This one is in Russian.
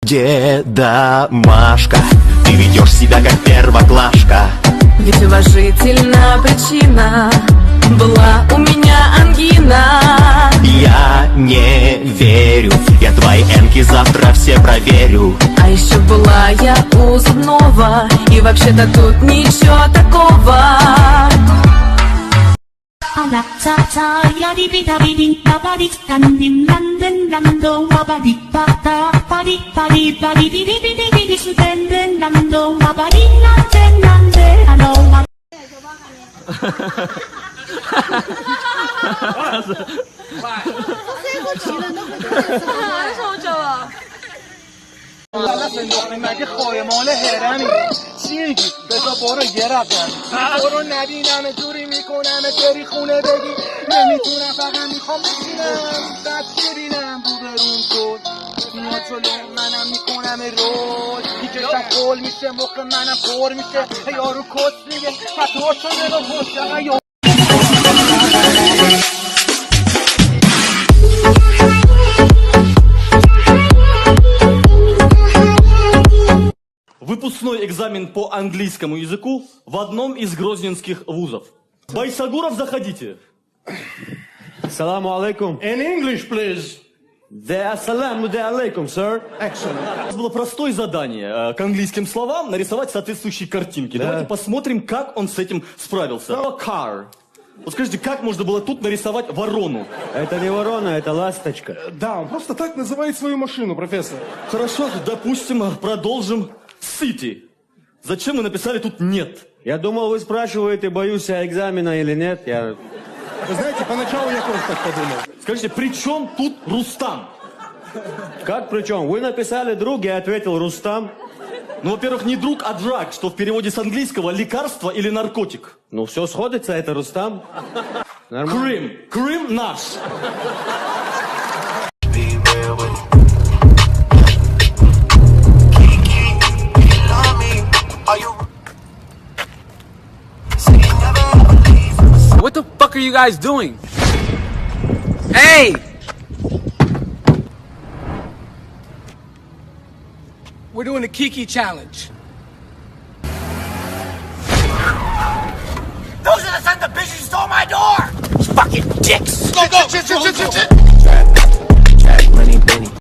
Деда Машка, ты ведешь себя как первоклашка. Ведь уважительная причина была у меня ангина. Я не верю, я твои энки завтра все проверю. А еще была я у зубного, и вообще-то тут ничего такого. مگه خایمال هرمی چی میگی؟ بذار برو یه رب برو نبینم جوری میکنم بری خونه بگی نمیتونم فقط میخوام بشینم بد ببینم روبرون کن میاد جلو منم میکنم رول میکشم قول میشه مخ منم پر میشه یارو کس میگه فتوار شده با پشت Выпускной экзамен по английскому языку в одном из грозненских вузов. Байсагуров, заходите. Assalamu alaikum. In English, please. Assalamu alaikum, sir. Excellent. У нас было простое задание к английским словам нарисовать соответствующие картинки. Давайте посмотрим, как он с этим справился. Car. Вот скажите, как можно было тут нарисовать ворону? Это не ворона, это ласточка. Да, он просто так называет свою машину, профессор. Хорошо, допустим, продолжим. City. Зачем вы написали тут нет? Я думал, вы спрашиваете, боюсь я экзамена или нет. Вы знаете, поначалу я тоже так подумал. Скажите, при чем тут Рустам? Как при чем? Вы написали друг, я ответил Рустам. Ну, во-первых, не друг, а драг, что в переводе с английского лекарство или наркотик. Ну, все сходится, это Рустам. Нормально. Крым. Крым наш. What the fuck are you guys doing? Hey! We're doing the Kiki challenge. Those are the sons of bitches who stole my door! Fucking dicks! Go, go! Shit! Track money, Benny.